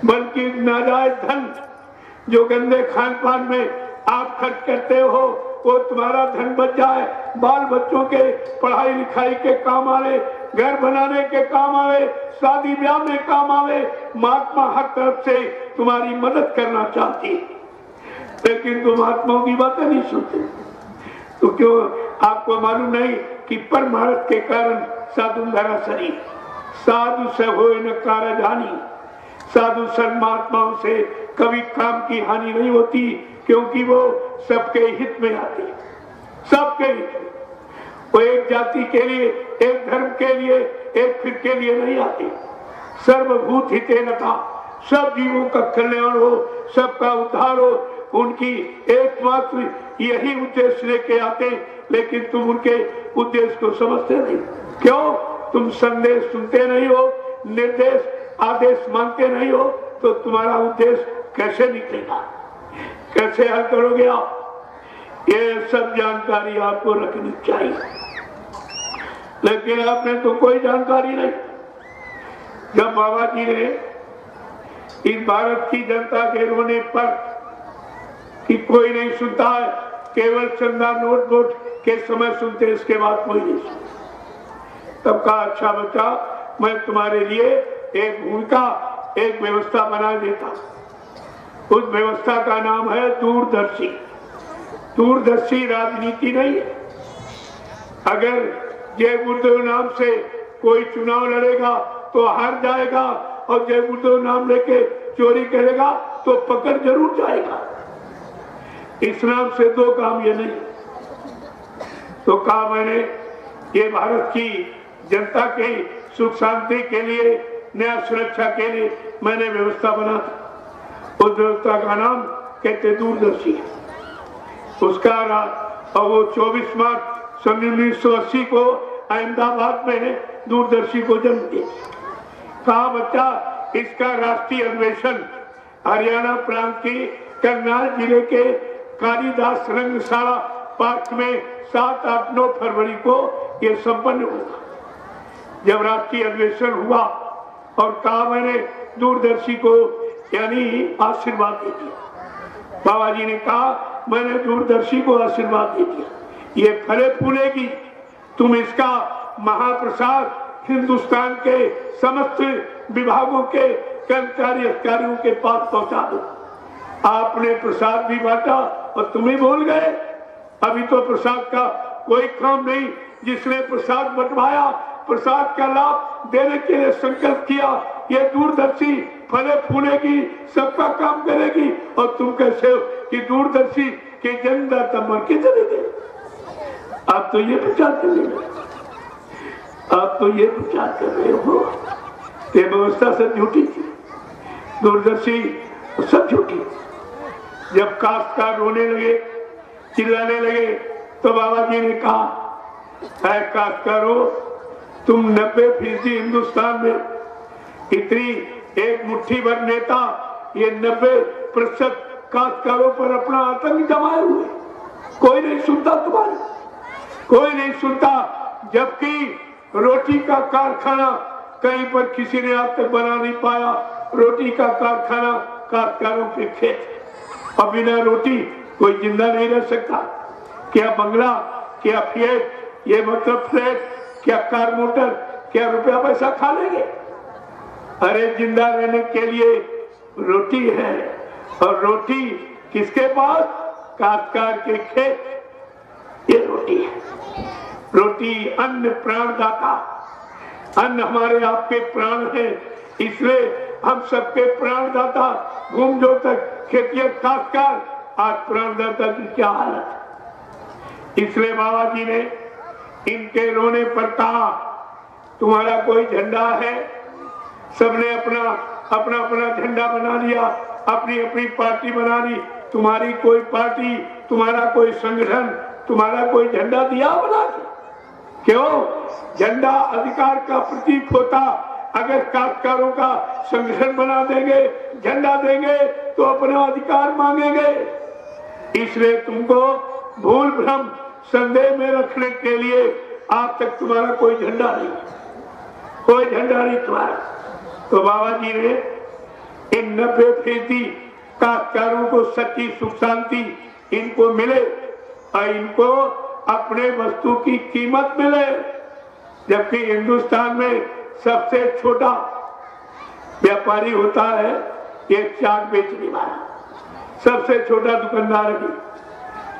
बल्कि नाजायज धन जो गंदे खान पान में आप खर्च करते हो वो तुम्हारा धन बच जाए, बाल बच्चों के पढ़ाई लिखाई के काम आवे, घर बनाने के काम आवे, शादी ब्याह में काम आवे। महात्मा हर तरफ से तुम्हारी मदद करना चाहती है, लेकिन तुम महात्माओं की बातें नहीं सुनते। तो क्यों आपको मालूम नहीं कि परमार्थ के कारण साधु धरा शरीर, साधु से हो न कारज हानि। साधु संत महात्माओं से कभी काम की हानि नहीं होती, क्योंकि वो सबके हित में आती है, सबके हित में। वो एक जाति के लिए, एक धर्म के लिए, एक फिर के लिए नहीं आती। सर्वभूत हितेनता, सब जीवों का कल्याण हो, सबका उद्धार हो, उनकी एकमात्र यही उद्देश्य लेके आते। लेकिन तुम उनके उद्देश्य को समझते नहीं। क्यों? तुम संदेश सुनते नहीं हो, निर्देश आदेश मानते नहीं हो, तो तुम्हारा उद्देश्य कैसे निकलेगा, कैसे हल करोगे आप? ये सब जानकारी आपको रखनी चाहिए, लेकिन आपने तो कोई जानकारी नहीं। जब बाबा जी ने इस भारत की जनता के रोने पर कि कोई नहीं सुनता है, केवल चंदा नोट वोट के समय सुनते, इसके बाद कोई नहीं सुनता, तब कहा अच्छा बच्चा, मैं तुम्हारे लिए एक भूमिका, एक व्यवस्था बना देता। उस व्यवस्था का नाम है दूरदर्शी। दूरदर्शी राजनीति नहीं है। अगर जय गुरुदेव नाम से कोई चुनाव लड़ेगा तो हार जाएगा, और जय गुरुदेव नाम लेके चोरी करेगा तो पकड़ जरूर जाएगा। इस नाम से दो काम ये नहीं। तो कहा मैंने ये भारत की जनता के सुख शांति के लिए, न्याय सुरक्षा के लिए मैंने व्यवस्था बना था। उस व्यवस्था का नाम कहते दूरदर्शी है। उसका और वो 24 मार्च सन 1980 को अहमदाबाद में दूरदर्शी को जन्म दिया। कहा बच्चा, इसका राष्ट्रीय अधिवेशन हरियाणा प्रांत के करनाल जिले के कालिदास रंगशाला पार्क में 7, 8, 9 फरवरी को यह संपन्न हुआ। जब राष्ट्रीय अधिवेशन हुआ और कहा मैंने दूरदर्शी को यानी आशीर्वाद दे दिया। बाबा जी ने कहा मैंने दूरदर्शी को आशीर्वाद दे दिया, ये फले फूलेगी, तुम इसका महाप्रसाद हिंदुस्तान के समस्त विभागों के कर्मचारी अधिकारियों के पास पहुंचा दो। आपने प्रसाद भी बांटा और तुम ही भूल गए। अभी तो प्रसाद का कोई काम नहीं। जिसने प्रसाद बंटवाया, प्रसाद का लाभ देने के लिए संकल्प किया, ये दूरदर्शी फले फूलेगी, सबका काम करेगी, और तुम कैसे हो कि दूरदर्शी के जन्मदाता मर के चले गए। आप तो ये प्रचार कर रहे हो, आप तो ये प्रचार कर रहे हो। ये व्यवस्था सब झूठी थी, दूरदर्शी सब झूठी। जब काश्तकार रोने लगे, चिल्लाने लगे, तो बाबा जी ने कहा ऐ काश्तकारों, तुम 90% हिंदुस्तान में इतनी एक मुट्ठी भर नेता, ये 90% काश्तकारों पर अपना आतंक जमाए हुए, कोई नहीं सुनता तुम्हारी, कोई नहीं सुनता। जबकि रोटी का कारखाना कहीं पर किसी ने आज तक बना नहीं पाया। रोटी का कारखाना काश्तकारों के खेत, और बिना रोटी कोई जिंदा नहीं रह सकता। क्या बंगला, क्या फ्लैट, ये मतलब फ्लैट, क्या कार मोटर, क्या रुपया पैसा खा लेंगे? अरे जिंदा रहने के लिए रोटी है, और रोटी किसके पास? काश्तकार के खेत। ये रोटी है। रोटी अन्न प्राणदाता, अन्न हमारे आपके प्राण है, इसलिए हम सबके प्राणदाता घूम जो तक खेतिया काश्तकार, आज प्राणदाता की क्या हालत। इसलिए बाबा जी ने इनके रोने पर कहा तुम्हारा कोई झंडा है? सबने अपना अपना अपना झंडा बना लिया, अपनी अपनी पार्टी बना ली। तुम्हारी कोई पार्टी, तुम्हारा कोई संगठन, तुम्हारा कोई झंडा दिया बना के? क्यों? झंडा अधिकार का प्रतीक होता। अगर काश्तकारों का संगठन बना देंगे, झंडा देंगे, तो अपना अधिकार मांगेंगे। इसलिए तुमको भूल भ्रम संदेह में रखने के लिए आज तक तुम्हारा कोई झंडा नहीं, कोई झंडा नहीं तुम्हारा। तो बाबा जी ने इन 90% काश्तकारों को सच्ची सुख शांति इनको मिले और इनको अपने वस्तु की कीमत मिले। जबकि हिंदुस्तान में सबसे छोटा व्यापारी होता है ये चाट बेचने वाला, सबसे छोटा दुकानदार भी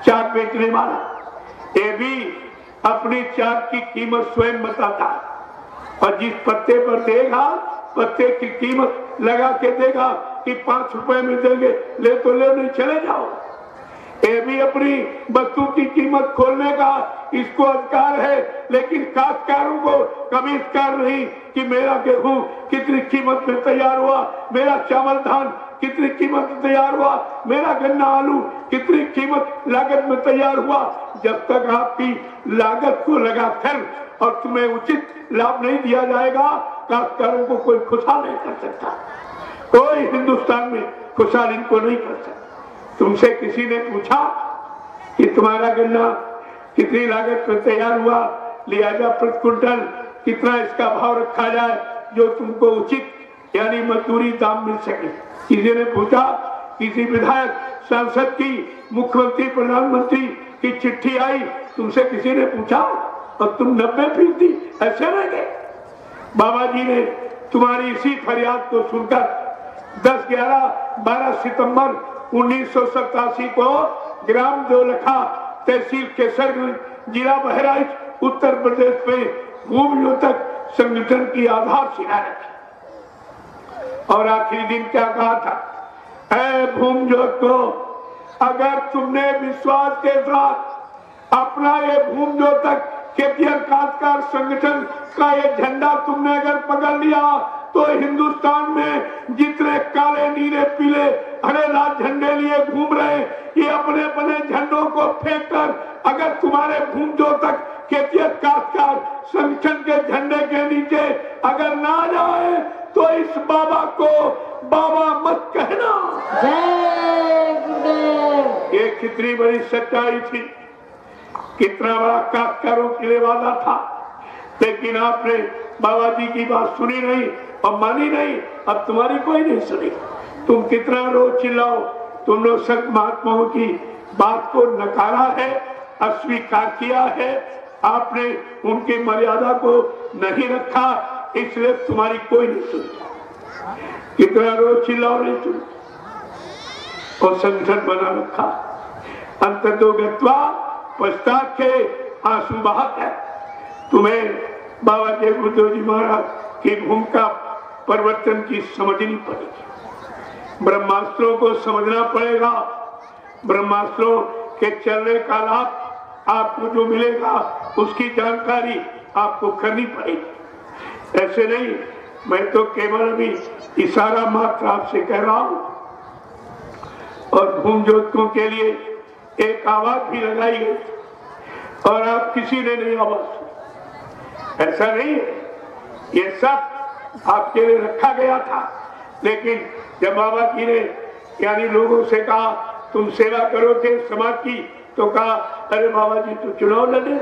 चाट बेचने वाला। ये भी अपनी चाट की कीमत स्वयं बताता है और जिस पत्ते पर देगा पत्ते की कीमत लगा के देगा कि 5 रुपए में देंगे, ले तो ले, नहीं चले जाओ। ये भी अपनी वस्तु की कीमत खोलने का इसको अधिकार है, लेकिन काश्तकारों को कभी अधिकार नहीं कि मेरा गेहूं कितनी कीमत में तैयार हुआ, मेरा चावल धान कितनी कीमत में तैयार हुआ, मेरा गन्ना आलू कितनी कीमत लागत में तैयार हुआ। जब तक आपकी लागत को लगाकर और तुम्हें उचित लाभ नहीं दिया जाएगा, काश्तकारों को कोई खुशहाल नहीं कर सकता। कोई हिंदुस्तान में खुशहाल इनको नहीं कर सकता। तुमसे किसी ने पूछा कि तुम्हारा गन्ना कितनी लागत में तैयार हुआ, लिहाजा प्रति क्विंटल कितना इसका भाव रखा जाए जो तुमको उचित यानी मजदूरी दाम मिल सके। किसी ने पूछा, किसी विधायक सांसद की, मुख्यमंत्री प्रधानमंत्री की चिट्ठी आई, तुमसे किसी ने पूछा और तुम 90% ऐसे रह गए। बाबा जी ने तुम्हारी इसी फरियाद को सुनकर 10-11-12 सितंबर 1987 को ग्राम देवलखा तहसील केसरगंज जिला बहराइच उत्तर प्रदेश में भूमियोतक संगठन की आधारशिला रखी और आखिरी दिन क्या कहा था, ऐ भूमियोत को, अगर तुमने विश्वास के साथ अपना ये भूमियोतक खेतिहर काश्तकार संगठन का ये झंडा तुमने अगर पकड़ लिया तो हिंदुस्तान में जितने काले नीले पीले हरे लाल झंडे लिए घूम रहे, ये अपने अपने झंडों को फेंक कर अगर तुम्हारे भूमियोतक खेतिहर काश्तकार संगठन के झंडे के नीचे अगर ना जाए तो इस बाबा को बाबा मत कहना। ये कितनी बड़ी सच्चाई थी, कितना बड़ा काश्तकारों के लिए वादा था, लेकिन आपने बाबा जी की बात सुनी नहीं और मानी नहीं। अब तुम्हारी कोई नहीं सुनी। तुम कितना रोज चिल्लाओ, तुम लोग संत महात्माओं की बात को नकारा है, अस्वीकार किया है, आपने उनकी मर्यादा को नहीं रखा, इसलिए तुम्हारी कोई नहीं सुनी। कितना रोज चिल्लाओ, नहीं सुनी और संगठन बना रखा। अंततो गत्वा पश्चात के आंसू बहाता है। तुम्हें बाबा जय गुरुदेव जी महाराज की भूमिका परिवर्तन की समझनी पड़ेगी, ब्रह्मास्त्रों को समझना पड़ेगा। ब्रह्मास्त्रों के चलने का लाभ आपको जो मिलेगा उसकी जानकारी आपको करनी पड़ेगी। ऐसे नहीं, मैं तो केवल अभी इशारा मात्र आपसे कह रहा हूं और भूमियोतकों के लिए एक आवाज भी लगाई गई और आप किसी ने नहीं आवाज सुनी। ऐसा नहीं है, ये सब आपके लिए रखा गया था, लेकिन जब बाबा जी ने यानी लोगों से कहा तुम सेवा करोगे समाज की, तो कहा अरे बाबा जी तो चुनाव लड़े,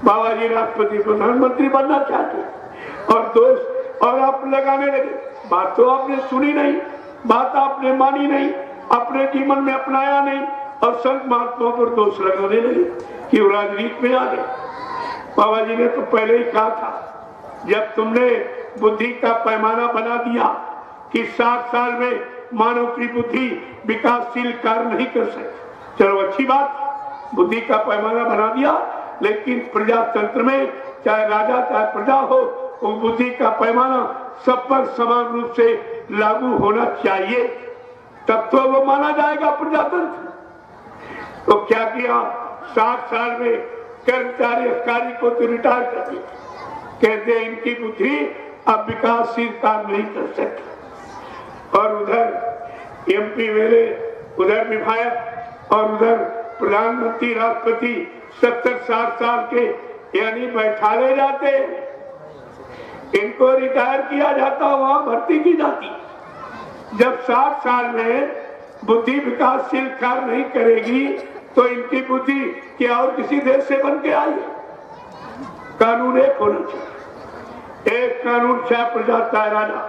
बाबा जी राष्ट्रपति प्रधानमंत्री बनना चाहते और दोस्त और आप लगाने लगे। बात तो आपने सुनी नहीं, बात आपने मानी नहीं, अपने जीवन में अपनाया नहीं और संत महात्माओं पर दोष लगाने लगे कि वो राजनीति में आ गए। बाबा जी ने तो पहले ही कहा था, जब तुमने बुद्धि का पैमाना बना दिया कि 60 साल में मानव की बुद्धि विकासशील कार्य नहीं कर सकती, चलो अच्छी बात, बुद्धि का पैमाना बना दिया, लेकिन प्रजातंत्र में चाहे राजा चाहे प्रजा हो, वो बुद्धि का पैमाना सब पर समान रूप से लागू होना चाहिए, तब तो वो माना जाएगा प्रजातंत्र। तो क्या किया, 60 साल में कर्मचारी अधिकारी को तो रिटायर कर दिया, कहते इनकी बुद्धि अब विकासशील कार्य नहीं कर सकती। और उधर एमपी मेरे, उधर विधायक और उधर प्रधानमंत्री राष्ट्रपति 70-60 साल के यानी बैठा ले जाते, इनको रिटायर किया जाता, वहां भर्ती की जाती। जब 60 साल में बुद्धि विकासशील कार्य नहीं करेगी तो इनकी बुद्धि क्या और किसी देश से बन के आई? कानून एक होना चाहिए, एक कानून चाहे प्रजा चाहे राजा,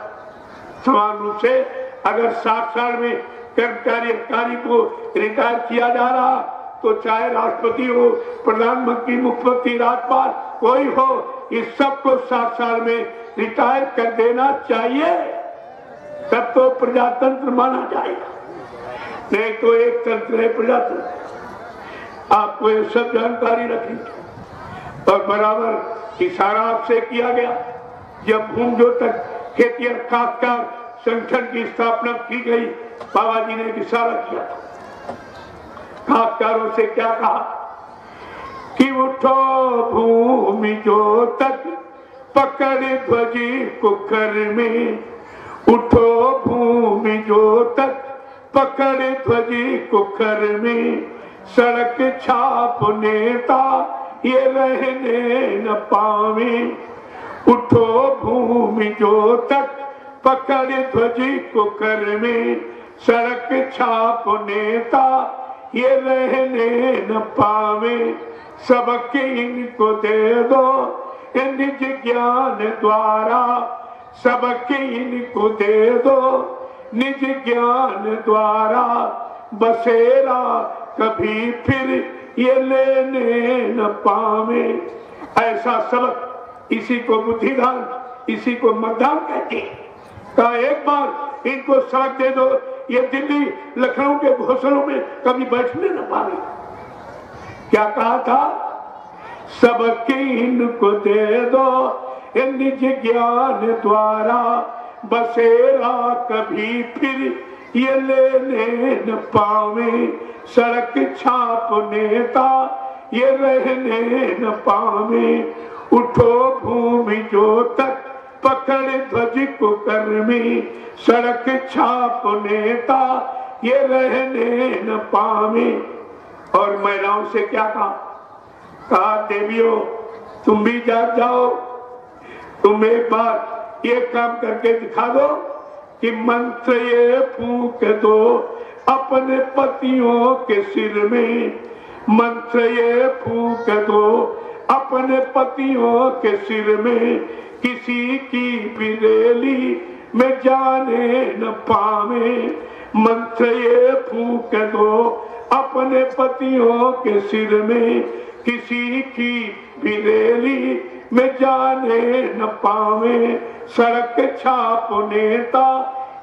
समान रूप से अगर 60 साल में कर्मचारी अधिकारी को रिटायर किया जा रहा, तो चाहे राष्ट्रपति हो, प्रधानमंत्री, मुख्यमंत्री, राज्यपाल कोई हो, इस सबको 60 साल में रिटायर कर देना चाहिए, तब तो प्रजातंत्र माना जाएगा। नहीं तो एक तंत्र है प्रजातंत्र। आपको ये सब जानकारी रखनी चाहिए। और बराबर इशारा आपसे किया गया, जब भूमजो तक खेती और खासकर संगठन की स्थापना की गई, बाबा जी ने एक इशारा किया था। खासकारों से क्या कहा कि उठो भूमि जो तक पकड़ ध्वजी कुकर में, उठो भूमि जो तक पकड़ ध्वजी कुकर में, सड़क छाप नेता ये रहने न पावे। उठो भूमि जो तक पकड़ ध्वजी कुकर में, सड़क छाप नेता ये रहने न पावे। सबके इनको दे दो निज ज्ञान द्वारा, सबके इनको दे दो निज ज्ञान द्वारा, बसेरा कभी फिर ये लेने न पावे। ऐसा सबक, इसी को बुद्धिदान, इसी को मतदान कहते हैं। कहा एक बार इनको सबक दे दो, ये दिल्ली लखनऊ के घोंसलों में कभी बैठने न पावे। क्या कहा था? सबके इनको दे दो निज ज्ञान द्वारा, बसेरा कभी फिर ये लेने न पावे। सड़क छाप नेता ये रहने न पावे। उठो भूमि जो तक पकड़ ध्वज कुकर में, सड़क छाप नेता ये रहने न पावे। और महिलाओं से क्या कहा देवियों तुम भी जाग जाओ, तुम एक बार ये काम करके दिखा दो कि मंत्र ये फूंक दो अपने पतियों के सिर में, मंत्र ये फूंक दो अपने पतियों के सिर में, किसी की बिरेली में जाने न पावे। मंत्र ये फूंक दो अपने पतियों के सिर में, किसी की बिरेली में जाने न पावे। सड़क छाप नेता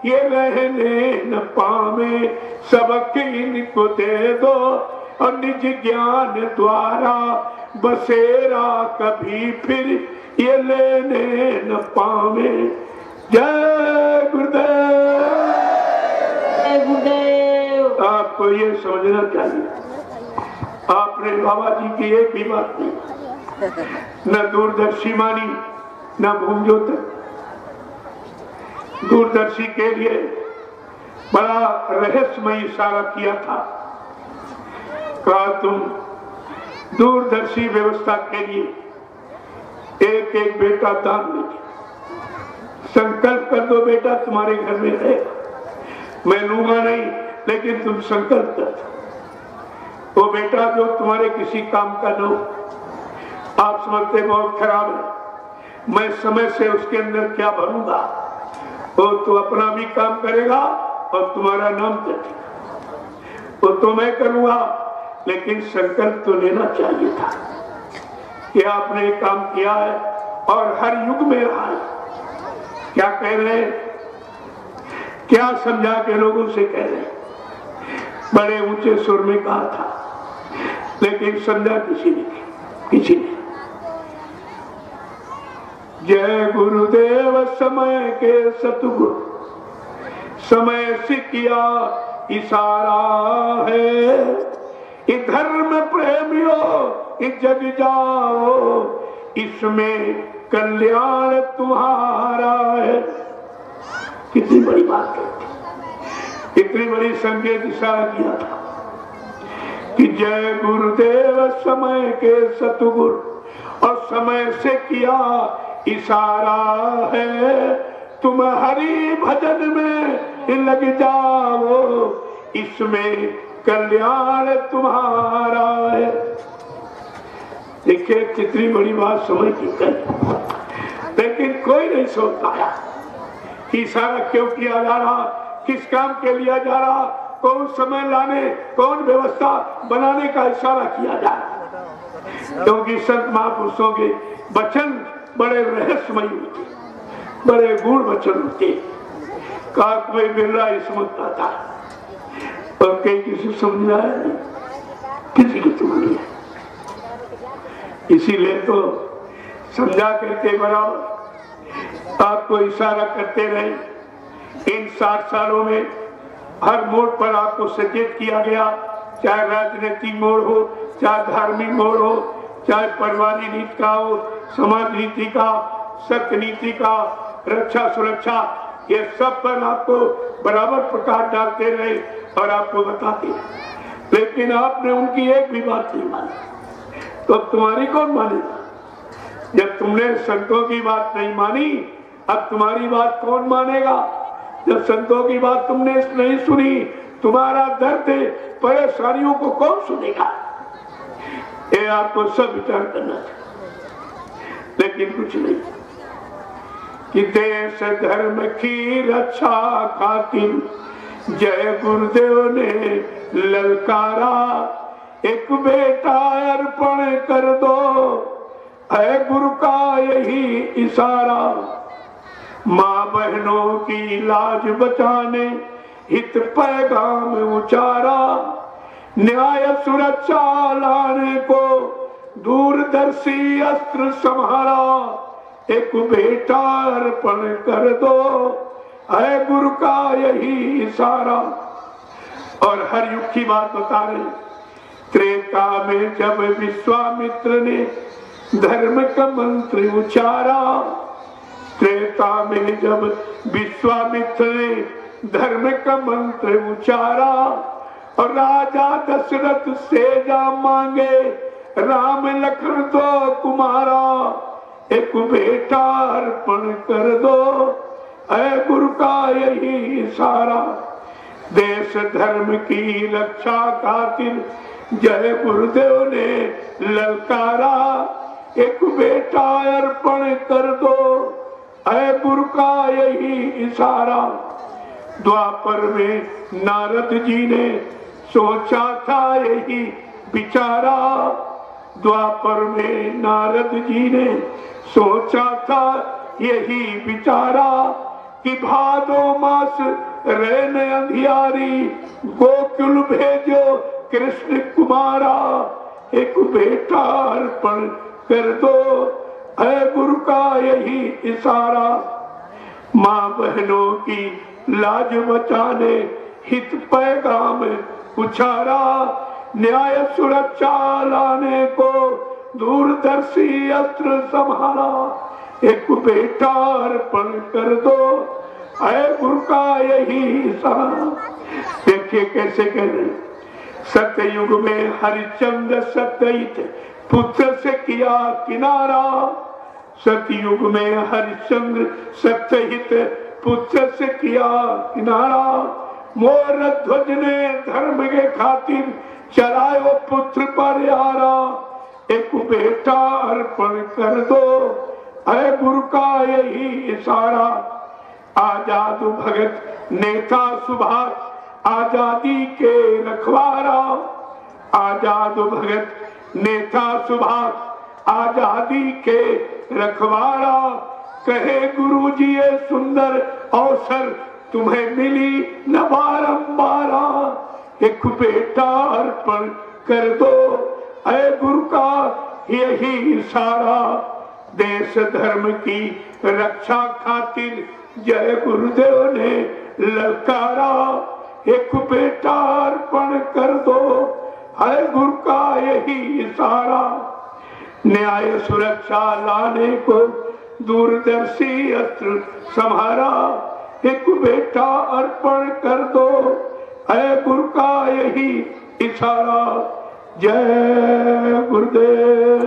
ये रहने न पावे। सबक इनको दे दो और निज ज्ञान द्वारा, बसेरा कभी फिर ये लेने न पावे। जय गुरुदेव। जय गुरुदेव। आपको ये समझना चाहिए, आपने बाबा जी की एक भी बात नहीं, न दूरदर्शी मानी न भूमजो तक। दूरदर्शी के लिए बड़ा रहस्यमय इशारा किया था। कहा तुम दूरदर्शी व्यवस्था के लिए एक एक बेटा दान दीजिए, संकल्प कर दो बेटा तुम्हारे घर में है, मैं लूंगा नहीं लेकिन तुम संकल्प कर दो। वो बेटा जो तुम्हारे किसी काम का न हो, आप समझते बहुत खराब है, मैं समय से उसके अंदर क्या भरूंगा, वो तो अपना भी काम करेगा और तुम्हारा नाम कटेगा। वो तो मैं करूंगा, लेकिन संकल्प तो लेना चाहिए था कि आपने काम किया है और हर युग में रहा है। क्या कह रहे हैं, क्या समझा के लोगों से कह रहे हैं, बड़े ऊंचे सुर में कहा था, लेकिन समझा किसी ने। जय गुरुदेव समय के सतगुरु, समय से किया इशारा है, धर्म प्रेमियों जग जाओ, इसमें कल्याण तुम्हारा है। कितनी बड़ी बात है, इतनी बड़ी संकेत इशारा किया था कि जय गुरुदेव समय के सतगुरु, और समय से किया इशारा है, तुम हरि भजन में लग जाओ, इसमें कल्याण तुम्हारा है। देखिए कितनी बड़ी बात समझ की गई, लेकिन कोई नहीं सोच पाया कि इशारा क्यों किया जा रहा, किस काम के लिया जा रहा, कौन समय लाने, कौन व्यवस्था बनाने का इशारा किया जा रहा। क्योंकि संत महापुरुषों के वचन बड़े रहस्यमयी होते, बड़े गूढ़ वचन होते। का कोई बिरला समझता था और कहीं किसी समझ में आया नहीं, किसी को समझ नहीं आया। इसीलिए तो समझा करके बराबर आपको इशारा करते रहे। इन 60 सालों में हर मोड़ पर आपको सचेत किया गया, चाहे राजनीतिक मोड़ हो, चाहे धार्मिक मोड़ हो, चाहे परिवारिक नीति का हो, समाज नीति का, सत्य नीति का, रक्षा सुरक्षा, ये सब पर आपको बराबर प्रकाश डालते रहे और आपको बताते। लेकिन आपने उनकी एक भी बात नहीं मानी, तो तुम्हारी कौन मानेगा? जब तुमने संतों की बात नहीं मानी, अब तुम्हारी बात कौन मानेगा? जब संतों की बात तुमने नहीं सुनी, तुम्हारा दर्द परेशानियों को कौन सुनेगा? ये आपको सब विचार करना चाहिए। लेकिन कुछ नहीं कि देश धर्म की रक्षा खातिर जय गुरुदेव ने ललकारा, एक बेटा अर्पण कर दो, है गुरु का यही इशारा। माँ बहनों की लाज बचाने हित पैगाम उचारा, न्याय सुरक्षा लाने को दूरदर्शी अस्त्र संहारा, एक बेटा अर्पण कर दो, है गुरु का यही इशारा। और हर युग की बात बता रहे। त्रेता में जब विश्वामित्र ने धर्म का मंत्र उचारा, त्रेता में जब विश्वामित्र ने धर्म का मंत्र उचारा, और राजा दशरथ से जा मांगे राम लखन दो कुमारा, एक बेटा अर्पण कर दो, है गुरु का यही इशारा। देश धर्म की रक्षा खातिर जय गुरुदेव ने ललकारा, एक बेटा अर्पण कर दो, है गुरु का यही इशारा। द्वापर में नारद जी ने सोचा था यही विचारा, द्वापर में नारद जी ने सोचा था यही विचारा, कि भादो मास रहने अंधियारी, गोकुल भेजो कृष्ण कुमारा, एक बेटा अर्पण कर दो, है गुरु का यही इशारा। माँ बहनों की लाज बचाने हित पैगाम उचारा, न्याय सुरक्षा लाने को दूरदर्शी अस्त्र संहारा, एक बेटा अर्पण कर दो, है गुरु का यही इशारा। देखिए कैसे कह रहे। सत्ययुग में हरिश्चंद्र सत्यहित पुत्र से किया किनारा, सतयुग में हरिश्चंद्र सत्यहित पुत्र से किया किनारा, मोर ध्वज ने धर्म के खातिर चलायो पुत्र पर यारा, एक बेटा अर्पण कर दो, है गुरु का यही इशारा। आजाद भगत नेता सुभाष आजादी के रखवारा, आजाद भगत नेता सुभाष आजादी के रखवारा, कहे गुरु जी ये सुंदर अवसर तुम्हें मिली न बारंबारा, एक बेटा अर्पण कर दो, है गुरु का यही इशारा। देश धर्म की रक्षा खातिर जय गुरुदेव ने ललकारा, एक बेटा अर्पण कर दो, है गुरु का यही इशारा। न्याय सुरक्षा लाने को दूरदर्शी अस्त्र संहारा, एक बेटा अर्पण कर दो, है गुरु का यही इशारा। जय गुरुदेव,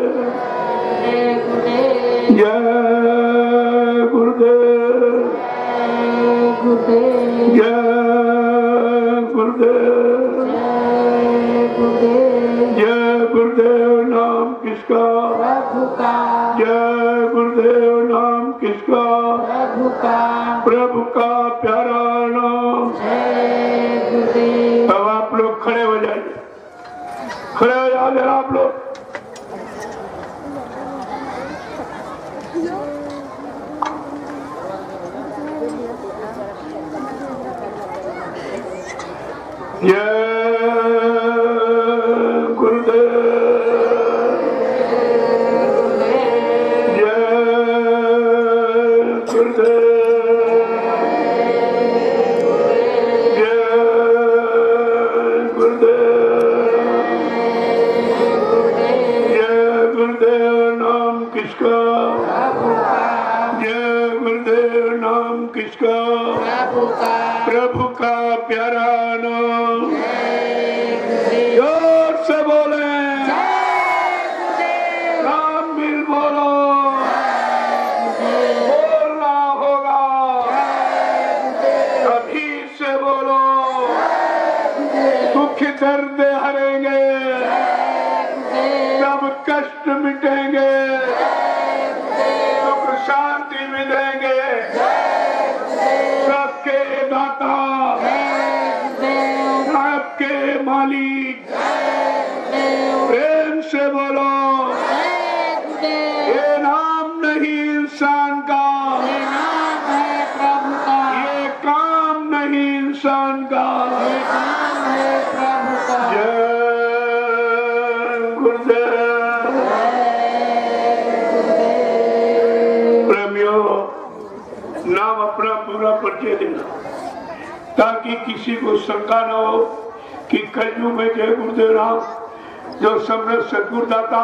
जय गुरुदेव, जय गुरुदेव, जय गुरुदेव। नाम किसका? प्रभु का। जय गुरुदेव। नाम किसका? प्रभु का। प्रभु का प्यारा नाम। गुरुदेव। अब आप लोग खड़े हो जाइए, खड़े हो जाओ जरा आप लोग। प्रभु का प्यारा नाम, जोर से बोले, राम मिल बोलो, बोलना होगा, अभी से बोलो, दुख दर्द हरेंगे, सब कष्ट मिटेंगे, सुख शांति मिलेंगे, सबके दाता, सबके मालिक, प्रेम से बोलो, ये नाम नहीं इंसान का, ये काम नहीं इंसान का। जय गुरुदेव। प्रेमियों, नाम अपना पूरा परिचय देना ताकि किसी को शंका न हो कि कलयुग में जय गुरुदेव राम जो समृद्ध सदगुरुदाता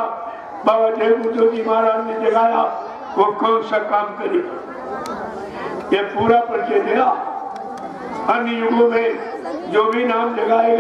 बाबा जय गुरुदेव जी महाराज ने जगाया वो कौन सा काम करेगा। ये पूरा परिचय देना। अन्य युगों में जो भी नाम जगाएगा